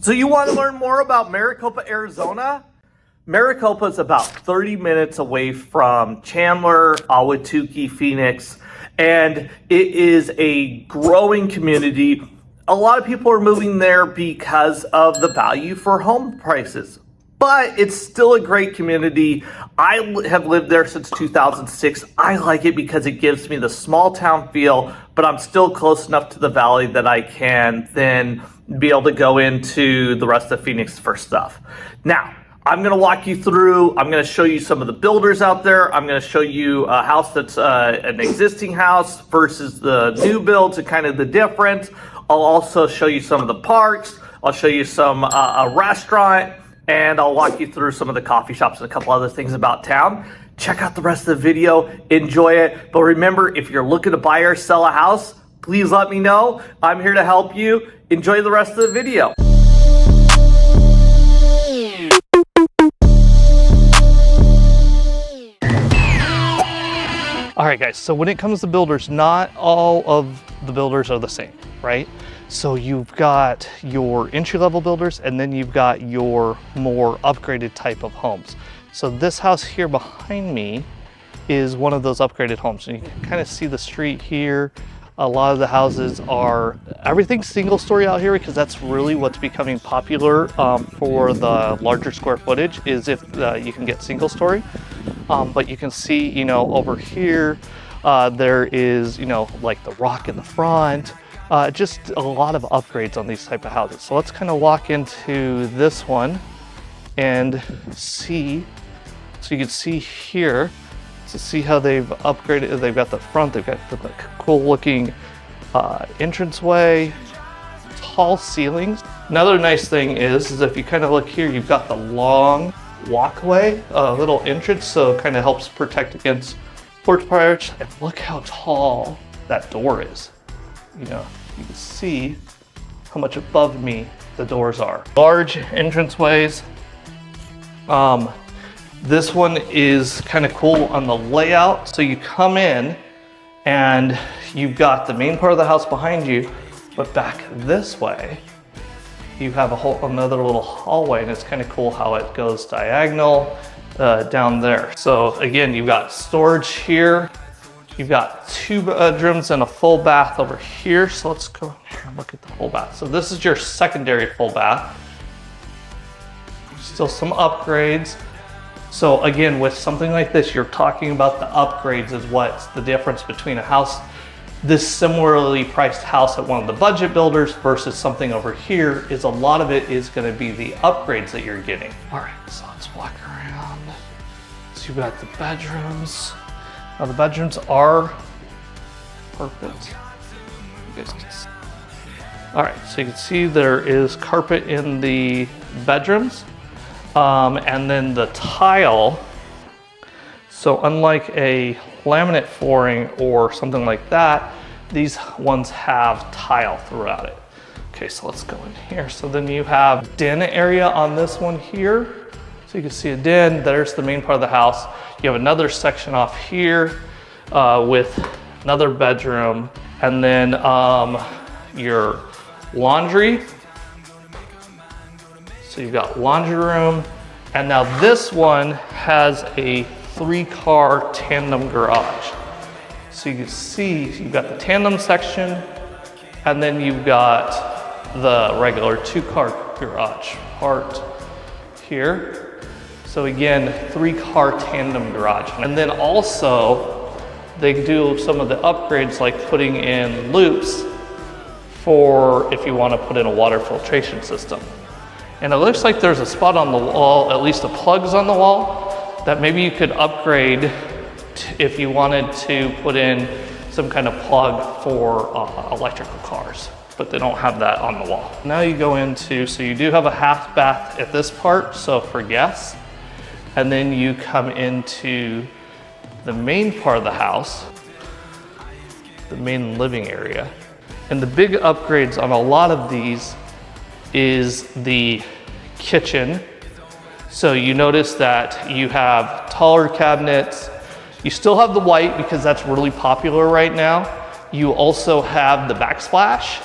So you want to learn more about Maricopa, Arizona? Maricopa is about 30 minutes away from Chandler, Ahwatukee, Phoenix, and it is a growing community. A lot of people are moving there because of the value for home prices, but it's still a great community. I have lived there since 2006. I like it because it gives me the small town feel, but I'm still close enough to the valley that I can then be able to go into the rest of Phoenix for stuff. Now, I'm going to walk you through, I'm going to show you some of the builders out there. I'm going to show you a house that's an existing house versus the new builds and kind of the difference. I'll also show you some of the parks. I'll show you some a restaurant, and I'll walk you through some of the coffee shops and a couple other things about town. Check out the rest of the video, enjoy it. But remember, if you're looking to buy or sell a house, please let me know. I'm here to help you. Enjoy the rest of the video. All right, guys, so when it comes to builders, not all of the builders are the same, right? So you've got your entry-level builders, and then you've got your more upgraded type of homes. So this house here behind me is one of those upgraded homes. And you can kind of see the street here. A lot of the houses are, everything's single story out here because that's really what's becoming popular for the larger square footage is if you can get single story. But you can see, you know, over here, there is, you know, like the rock in the front, just a lot of upgrades on these type of houses. So let's kind of walk into this one and see. So you can see here, to see how they've upgraded. They've got the front, they've got the cool looking entranceway, tall ceilings. Another nice thing is if you kind of look here, you've got the long walkway, a little entrance, so it kind of helps protect against porch fires. And look how tall that door is. You know, you can see how much above me the doors are. Large entranceways. This one is kind of cool on the layout. So you come in and you've got the main part of the house behind you, but back this way, you have another little hallway, and it's kind of cool how it goes diagonal down there. So again, you've got storage here. You've got 2 bedrooms and a full bath over here. So let's go and look at the full bath. So this is your secondary full bath. Still some upgrades. So again, with something like this, you're talking about the upgrades is what's the difference between a house, this similarly priced house at one of the budget builders versus something over here is a lot of it is going to be the upgrades that you're getting. All right, so let's walk around. So you've got the bedrooms. Now the bedrooms are perfect. You guys can see. All right, so you can see there is carpet in the bedrooms. And then the tile, so unlike a laminate flooring or something like that, these ones have tile throughout it. Okay, so let's go in here. So then you have den area on this one here. So you can see a den, there's the main part of the house. You have another section off here with another bedroom, and then your laundry. So you've got laundry room, and now this one has a 3-car tandem garage. So you can see you've got the tandem section, and then you've got the regular 2-car garage part here. So again, 3-car tandem garage. And then also they do some of the upgrades like putting in loops for if you want to put in a water filtration system. And it looks like there's a spot on the wall, at least the plugs on the wall, that maybe you could upgrade if you wanted to put in some kind of plug for electrical cars, but they don't have that on the wall. Now you go into, so you do have a half bath at this part, so for guests, and then you come into the main part of the house, the main living area. And the big upgrades on a lot of these is the kitchen. So you notice that you have taller cabinets. You still have the white because that's really popular right now. You also have the backsplash,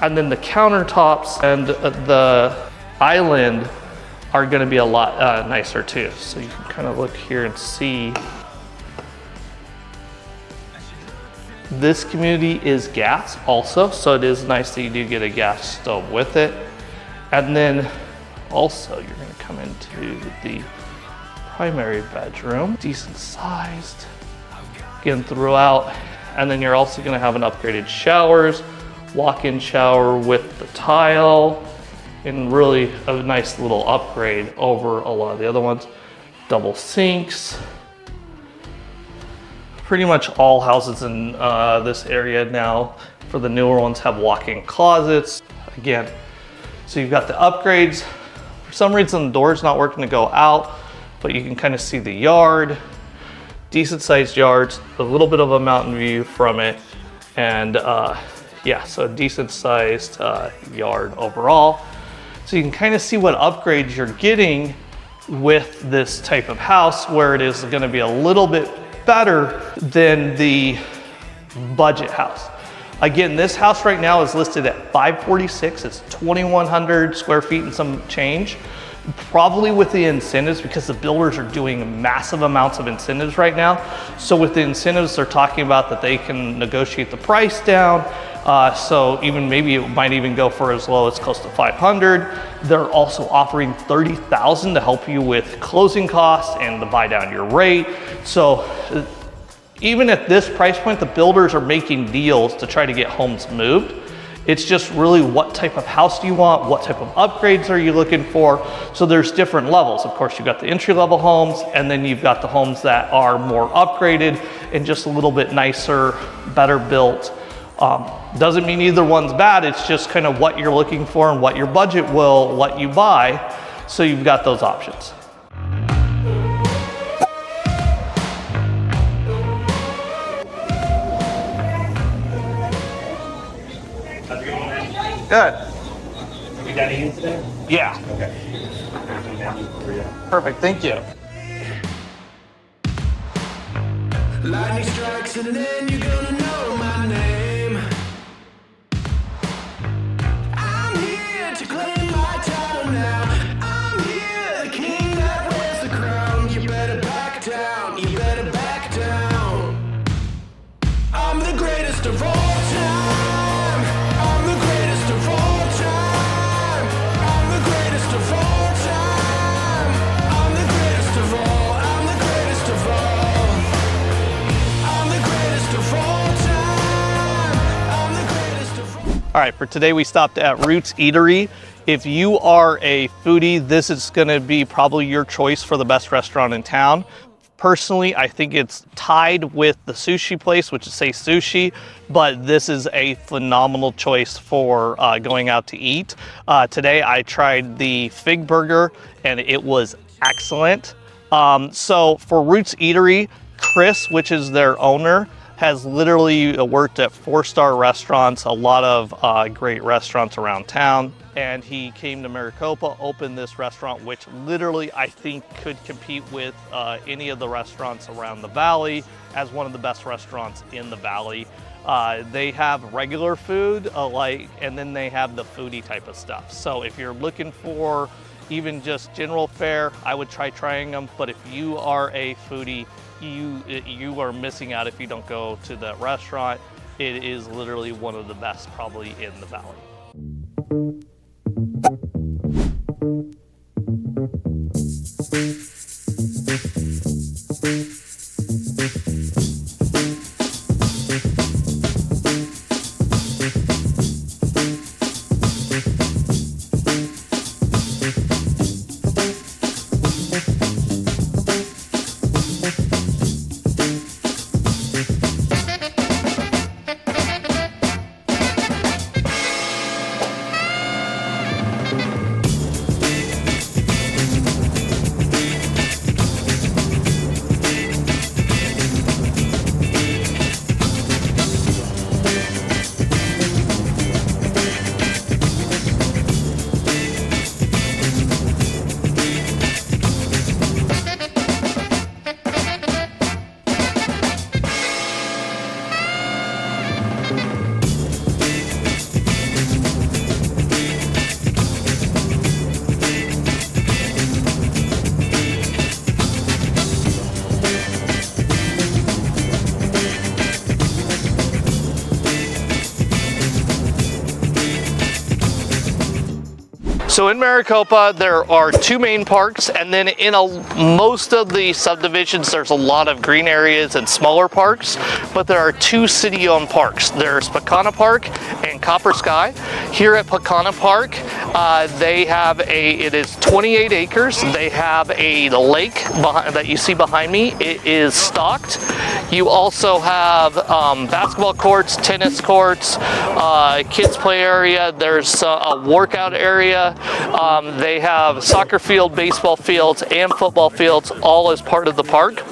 And then the countertops and the island are going to be a lot nicer too. So you can kind of look here and see. This community is gas also, so it is nice that you do get a gas stove with it. And then also you're going to come into the primary bedroom, decent sized, again throughout. And then you're also going to have an upgraded showers, walk-in shower with the tile, and really a nice little upgrade over a lot of the other ones. Double sinks. Pretty much all houses in this area now for the newer ones have walk-in closets. Again, so you've got the upgrades. For some reason the door's not working to go out, but you can kind of see the yard. Decent sized yards, a little bit of a mountain view from it. And yeah, so a decent sized yard overall. So you can kind of see what upgrades you're getting with this type of house, where it is going to be a little bit better than the budget house. Again, this house right now is listed at $546. It's 2,100 square feet and some change. Probably with the incentives, because the builders are doing massive amounts of incentives right now. So with the incentives, they're talking about that they can negotiate the price down. So even maybe it might even go for as low as close to 500. They're also offering $30,000 to help you with closing costs and to buy down your rate. So even at this price point, the builders are making deals to try to get homes moved. It's just really what type of house do you want? What type of upgrades are you looking for? So there's different levels. Of course, you've got the entry-level homes, and then you've got the homes that are more upgraded and just a little bit nicer, better built. Doesn't mean either one's bad. It's just kind of what you're looking for and what your budget will let you buy. So you've got those options. Good. You done eating today? Yeah. Okay. Perfect. Thank you. Lightning strikes and then you're gonna know my name. I'm here to claim my title now. I'm here, the king that wears the crown. You better back down, you better back down. I'm the greatest of all time. I'm the greatest of all time. I'm the greatest of all time. I'm the greatest of all. I'm the greatest of all. I'm the greatest of all time. I'm the greatest of all. All right, for today we stopped at Root Eatery. If you are a foodie, this is gonna be probably your choice for the best restaurant in town. Personally, I think it's tied with the sushi place, which is Say Sushi, but this is a phenomenal choice for going out to eat. Today I tried the fig burger and it was excellent. So for Root Eatery, Chris, which is their owner, has literally worked at 4-star restaurants, a lot of great restaurants around town. And he came to Maricopa, opened this restaurant, which literally I think could compete with any of the restaurants around the valley as one of the best restaurants in the valley. They have regular food, and then they have the foodie type of stuff. So if you're looking for even just general fare, I would try trying them. But if you are a foodie, you are missing out if you don't go to that restaurant. It is literally one of the best probably in the valley. So in Maricopa, there are 2 main parks, and then in most of the subdivisions, there's a lot of green areas and smaller parks, but there are 2 city-owned parks. There's Pecana Park and Copper Sky. Here at Pecana Park, it is 28 acres. They have a lake that you see behind me. It is stocked. You also have basketball courts, tennis courts, kids play area. There's a workout area. They have soccer field, baseball fields, and football fields, all as part of the park.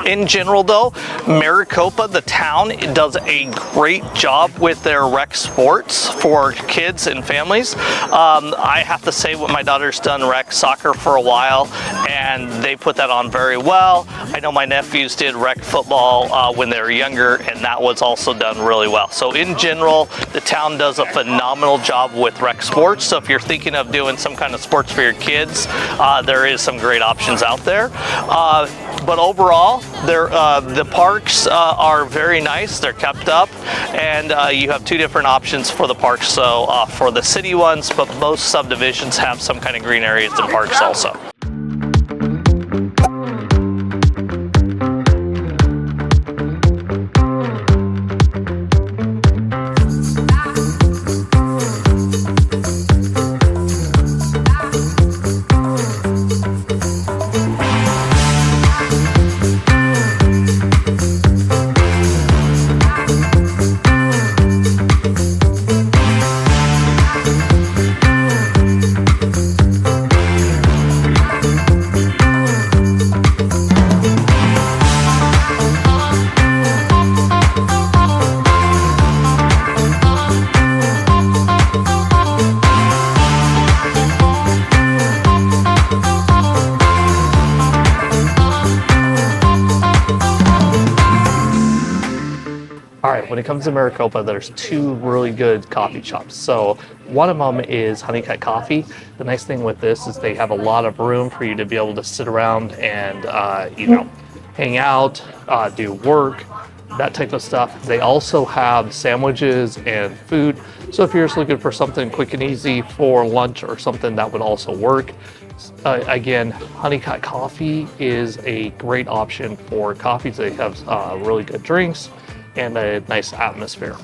In general though, Maricopa, the town, does a great job with their rec sports for kids and families. I have to say, my daughter's done rec soccer for a while, and they put that on very well. I know my nephews did rec football when they were younger, and that was also done really well. So in general, the town does a phenomenal job with rec sports. So if you're thinking of doing some kind of sports for your kids, there is some great options out there. But overall, the parks are very nice. They're kept up, and you have 2 different options for the parks. So for the city ones, but most subdivisions have some kind of green areas and parks also. All right, when it comes to Maricopa, there's 2 really good coffee shops. So one of them is Honeycut Coffee. The nice thing with this is they have a lot of room for you to be able to sit around and, hang out, do work, that type of stuff. They also have sandwiches and food. So if you're just looking for something quick and easy for lunch or something, that would also work. Again, Honeycut Coffee is a great option for coffees. They have really good drinks and a nice atmosphere.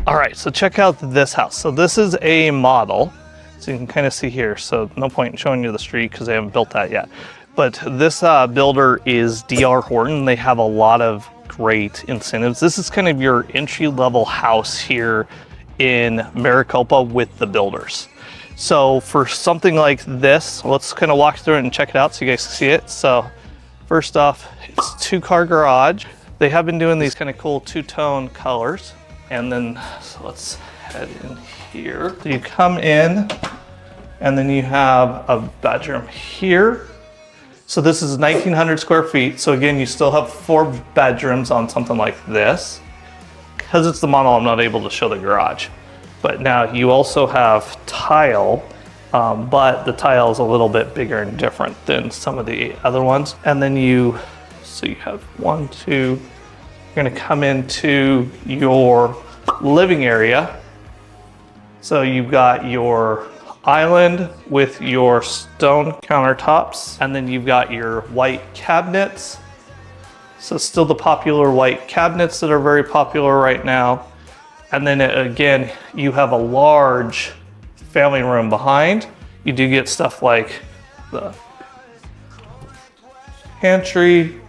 All right, so check out this house. So this is a model, so you can kind of see here. So no point in showing you the street because they haven't built that yet. But this builder is D.R. Horton. They have a lot of great incentives. This is kind of your entry-level house here in Maricopa with the builders. So for something like this, let's kind of walk through it and check it out so you guys can see it. So first off, it's 2-car garage. They have been doing these kind of cool 2-tone colors. And then, so let's head in here. So you come in, and then you have a bedroom here. So this is 1,900 square feet. So again, you still have 4 bedrooms on something like this. Because it's the model, I'm not able to show the garage. But now you also have tile, but the tile is a little bit bigger and different than some of the other ones. And then so you have 1, 2, you're gonna come into your living area. So you've got your island with your stone countertops, and then you've got your white cabinets. So still the popular white cabinets that are very popular right now. And then again, you have a large family room behind. You do get stuff like the pantry,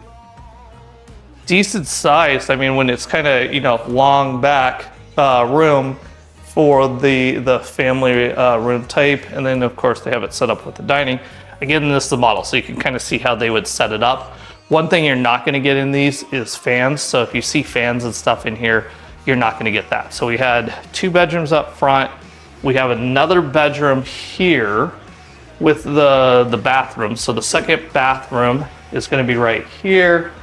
decent size. I mean, when it's kind of, long back room for the family room type. And then of course they have it set up with the dining. Again, this is the model, so you can kind of see how they would set it up. One thing you're not going to get in these is fans. So if you see fans and stuff in here, you're not going to get that. So we had 2 bedrooms up front. We have another bedroom here with the bathroom. So the second bathroom is going to be right here.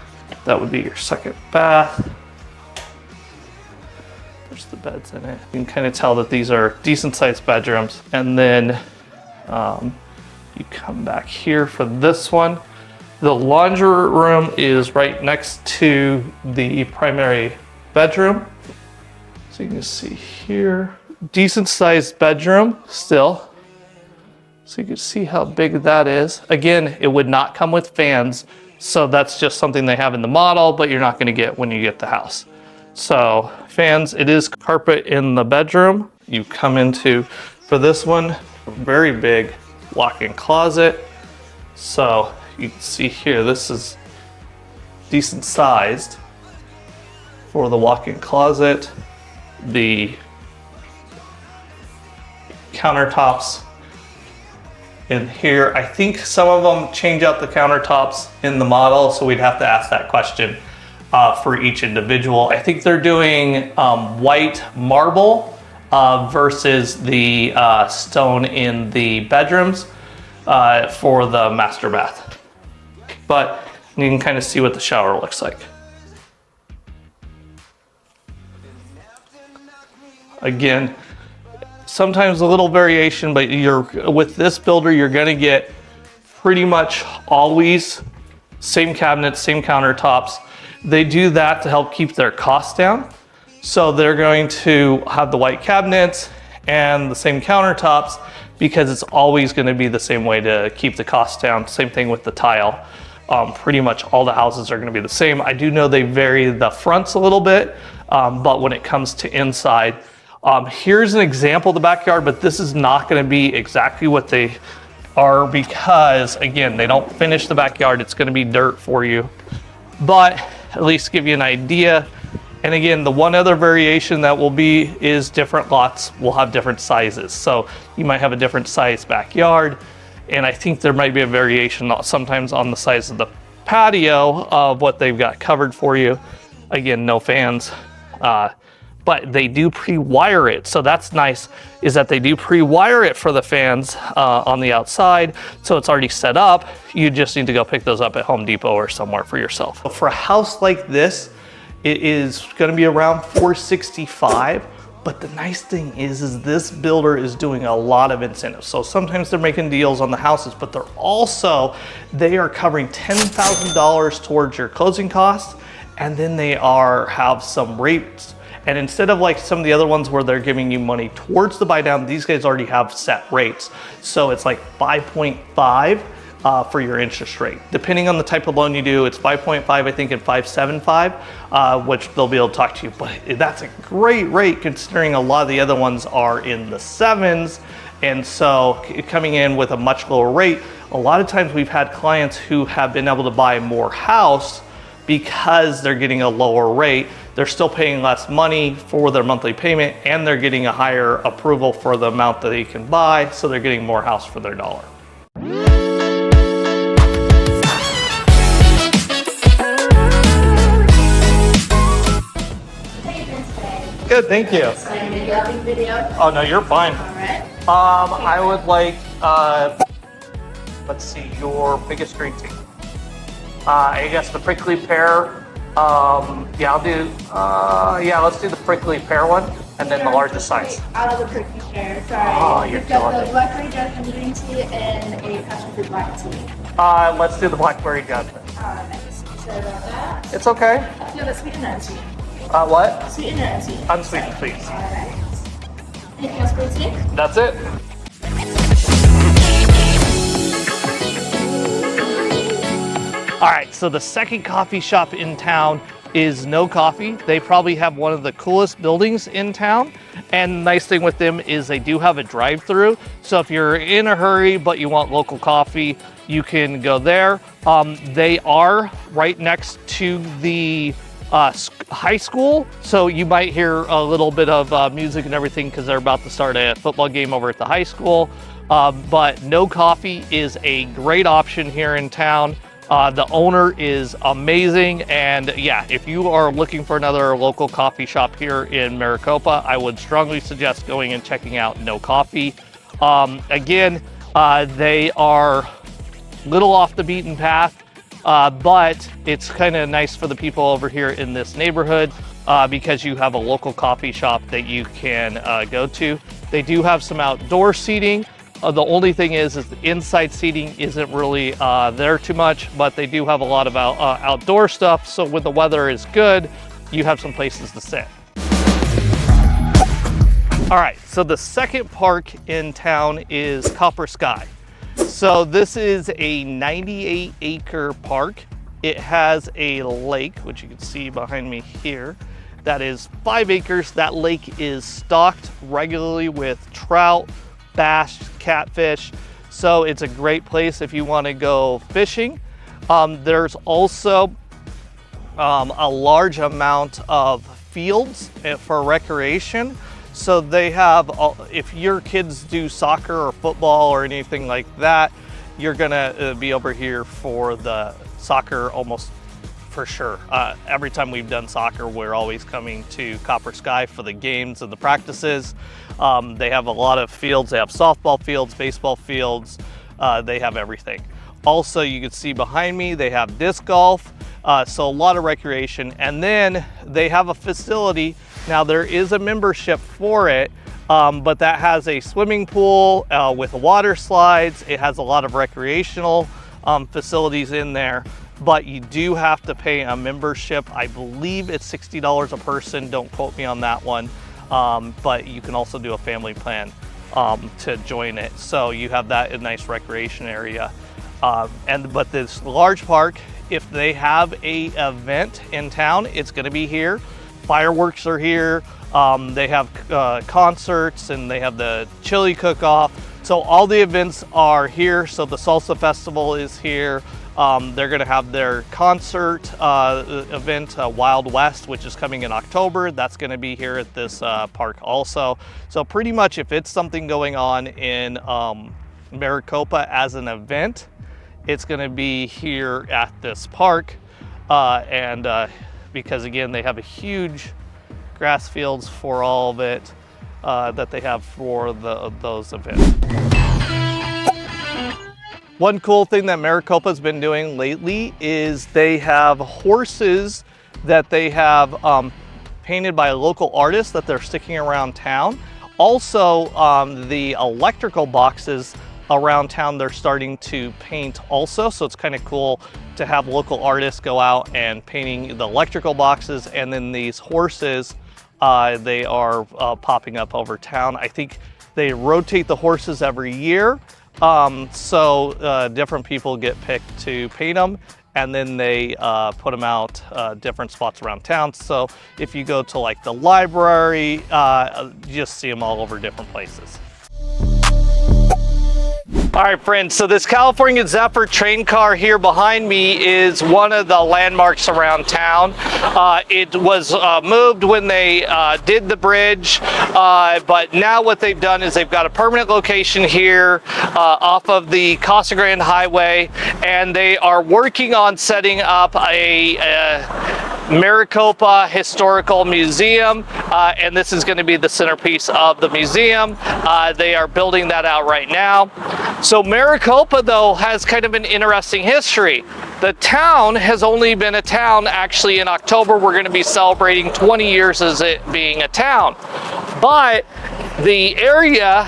That would be your second bath. There's the beds in it. You can kind of tell that these are decent sized bedrooms. And then you come back here for this one. The laundry room is right next to the primary bedroom. So you can see here, decent sized bedroom still. So you can see how big that is. Again, it would not come with fans. So that's just something they have in the model, but you're not gonna get when you get the house. So fans, it is carpet in the bedroom. You come into, for this one, very big walk-in closet. So you can see here, this is decent sized for the walk-in closet. The countertops in here, I think some of them change out the countertops in the model, so we'd have to ask that question for each individual. I think they're doing white marble versus the stone in the bedrooms for the master bath. But you can kind of see what the shower looks like. Again, sometimes a little variation, but with this builder, you're gonna get pretty much always same cabinets, same countertops. They do that to help keep their costs down. So they're going to have the white cabinets and the same countertops because it's always gonna be the same way to keep the costs down. Same thing with the tile. Pretty much all the houses are gonna be the same. I do know they vary the fronts a little bit, but when it comes to inside, here's an example of the backyard, but this is not gonna be exactly what they are because, again, they don't finish the backyard. It's gonna be dirt for you, but at least give you an idea. And again, the one other variation that will be is different lots will have different sizes. So you might have a different size backyard, and I think there might be a variation sometimes on the size of the patio of what they've got covered for you. Again, no fans. But they do pre-wire it. So that's nice, is that they do pre-wire it for the fans on the outside. So it's already set up. You just need to go pick those up at Home Depot or somewhere for yourself. For a house like this, it is gonna be around $465. But the nice thing is this builder is doing a lot of incentives. So sometimes they're making deals on the houses, but they are covering $10,000 towards your closing costs. And then they have some rates. And instead of like some of the other ones where they're giving you money towards the buy down, these guys already have set rates. So it's like 5.5 for your interest rate. Depending on the type of loan you do, it's 5.5, I think, and 5.75, which they'll be able to talk to you. But that's a great rate considering a lot of the other ones are in the 7s. And so coming in with a much lower rate, a lot of times we've had clients who have been able to buy more house because they're getting a lower rate. They're still paying less money for their monthly payment, and they're getting a higher approval for the amount that they can buy, so they're getting more house for their dollar. Good, thank you. Video. Oh no, you're fine. All right. I would like, let's see, your biggest green tea. I guess the prickly pear. Yeah, I'll do. Let's do the prickly pear one, and then the largest size. Out of the prickly pear. Sorry. Oh, you're We've got killing the me. blackberry jasmine green tea and a passion fruit black tea. Let's do the blackberry jasmine. Nice. Sorry about that. It's okay. Do you have a sweet and unsweet? What? Sweet and unsweet. Unsweet, please. All right. Anything else for today? That's it. All right, so the second coffee shop in town is No Coffee. They probably have one of the coolest buildings in town. And the nice thing with them is they do have a drive-through. So if you're in a hurry, but you want local coffee, you can go there. They are right next to the high school. So you might hear a little bit of music and everything because they're about to start a football game over at the high school. But No Coffee is a great option here in town. The owner is amazing, and yeah, if you are looking for another local coffee shop here in Maricopa, I would strongly suggest going and checking out No Coffee. Again, they are a little off the beaten path, but it's kind of nice for the people over here in this neighborhood because you have a local coffee shop that you can go to. They do have some outdoor seating. The only thing is the inside seating isn't really there too much, but they do have a lot of outdoor stuff. So when the weather is good, you have some places to sit. All right, so the second park in town is Copper Sky. So this is a 98-acre park. It has a lake, which you can see behind me here, that is 5 acres. That lake is stocked regularly with trout, bass, catfish. So it's a great place if you want to go fishing. There's also a large amount of fields for recreation. So they have, if your kids do soccer or football or anything like that, you're gonna be over here for the soccer almost for sure. Every time we've done soccer, we're always coming to Copper Sky for the games and the practices. They have a lot of fields. They have softball fields, baseball fields. They have everything. Also, you can see behind me, they have disc golf. So a lot of recreation. And then they have a facility. Now there is a membership for it, but that has a swimming pool with water slides. It has a lot of recreational facilities in there, but you do have to pay a membership. I believe it's $60 a person. Don't quote me on that one. But you can also do a family plan to join it. So you have that in a nice recreation area. But this large park, if they have a event in town, it's gonna be here. Fireworks are here. They have concerts, and they have the chili cook-off. So all the events are here. So the Salsa Festival is here. They're gonna have their concert event, Wild West, which is coming in October. That's gonna be here at this park also. So pretty much if it's something going on in Maricopa as an event, it's gonna be here at this park. Because again, they have a huge grass fields for all of it that they have for those events. One cool thing that Maricopa's been doing lately is they have horses that they have painted by local artists that they're sticking around town. Also, the electrical boxes around town they're starting to paint also, so it's kind of cool to have local artists go out and painting the electrical boxes. And then these horses, they are popping up over town. I think they rotate the horses every year, so different people get picked to paint them, and then they put them out different spots around town. So if you go to like the library, you just see them all over different places. All right, friends, so this California Zephyr train car here behind me is one of the landmarks around town. It was moved when they did the bridge, but now what they've done is they've got a permanent location here off of the Casa Grande Highway, and they are working on setting up a Maricopa Historical Museum, and this is going to be the centerpiece of the museum. They are building that out right now. So Maricopa, though, has kind of an interesting history. The town has only been a town. Actually, in October, we're going to be celebrating 20 years as it being a town. But the area,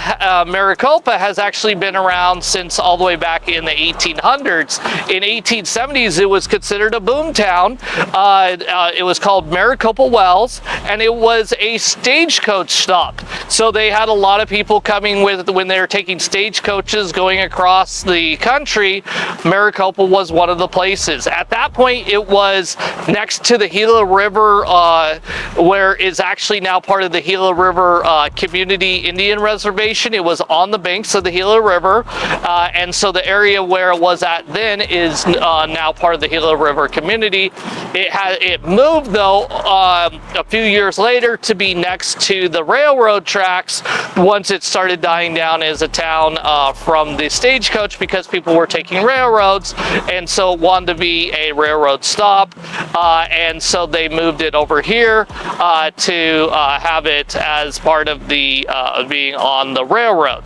Maricopa, has actually been around since all the way back in the 1800s. In 1870s, it was considered a boom town. It was called Maricopa Wells, and it was a stagecoach stop. So they had a lot of people coming when they were taking stagecoaches going across the country. Maricopa was one of the places. At that point, it was next to the Gila River, where is actually now part of the Gila River Community Indian Reservation. It was on the banks of the Gila River, and so the area where it was at then is now part of the Gila River community. It moved though a few years later to be next to the railroad tracks once it started dying down as a town from the stagecoach, because people were taking railroads, and so it wanted to be a railroad stop, and so they moved it over here to have it as part of the being on the railroad.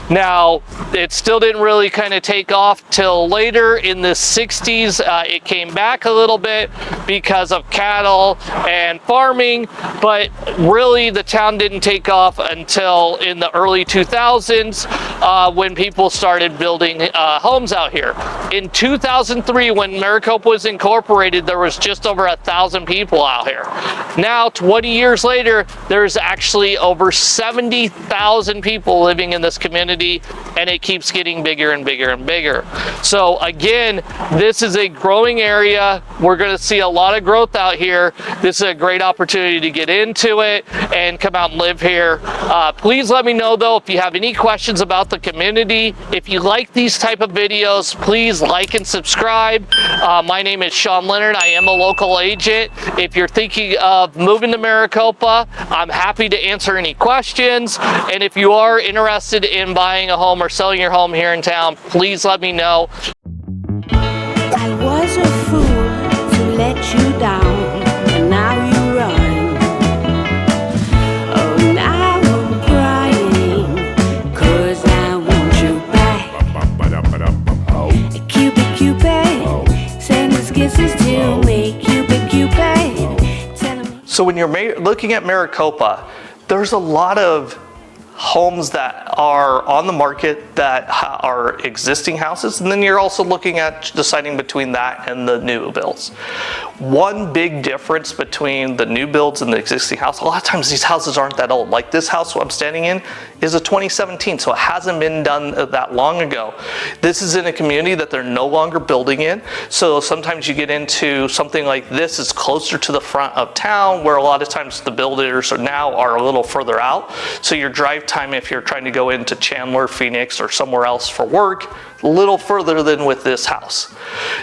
Now, it still didn't really kind of take off till later in the 60s. It came back a little bit because of cattle and farming, but really the town didn't take off until in the early 2000s when people started building homes out here. In 2003, when Maricopa was incorporated, there was just over 1,000 people out here. Now, 20 years later, there's actually over 70,000 people living in this community, and it keeps getting bigger and bigger and bigger. So again, this is a growing area. We're going to see a lot of growth out here. This is a great opportunity to get into it and come out and live here. Please let me know though if you have any questions about the community. If you like these type of videos, please like and subscribe. My name is Leonard. I am a local agent. If you're thinking of moving to Maricopa, I'm happy to answer any questions. And if you are interested in buying a home or selling your home here in town, please let me know. I was a fool to let you down, and now you run. Oh, now I'm crying, 'cause I want you back. Cupid, send his kisses to me. Cupid, tell him. So when you're looking at Maricopa, there's a lot of homes that are on the market that are existing houses, and then you're also looking at deciding between that and the new builds. One big difference between the new builds and the existing house, a lot of times these houses aren't that old. Like this house I'm standing in is a 2017, so it hasn't been done that long ago. This is in a community that they're no longer building in, so sometimes you get into something like this is closer to the front of town, where a lot of times the builders are a little further out, so your drive time if you're trying to go into Chandler, Phoenix, or somewhere else for work, a little further than with this house.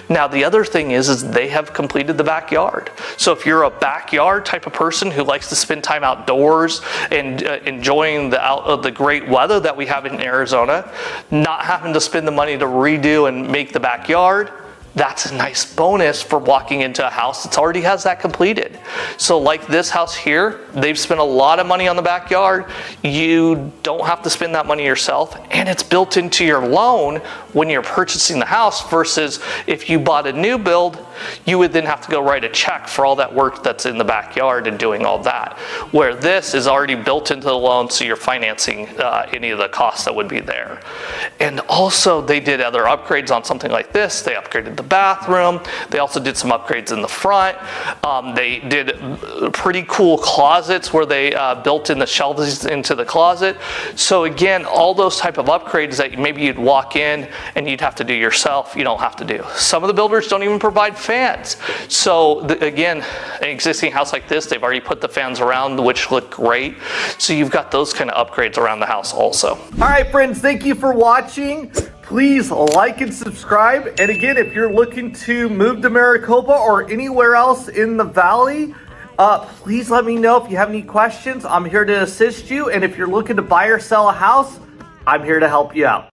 Now the other thing is they have completed the backyard. So if you're a backyard type of person who likes to spend time outdoors and enjoying the great weather that we have in Arizona, not having to spend the money to redo and make the backyard, that's a nice bonus for walking into a house that already has that completed. So like this house here, they've spent a lot of money on the backyard. You don't have to spend that money yourself, and it's built into your loan when you're purchasing the house, versus if you bought a new build, you would then have to go write a check for all that work that's in the backyard and doing all that. Where this is already built into the loan, so you're financing any of the costs that would be there. And also they did other upgrades on something like this. They upgraded the bathroom. They also did some upgrades in the front. They did pretty cool closets where they built in the shelves into the closet. So again, all those type of upgrades that maybe you'd walk in and you'd have to do yourself, you don't have to do. Some of the builders don't even provide fans. So again, an existing house like this, they've already put the fans around, which look great. So you've got those kind of upgrades around the house also. All right, friends, thank you for watching. Please like and subscribe. And again, if you're looking to move to Maricopa or anywhere else in the valley, please let me know if you have any questions. I'm here to assist you. And if you're looking to buy or sell a house, I'm here to help you out.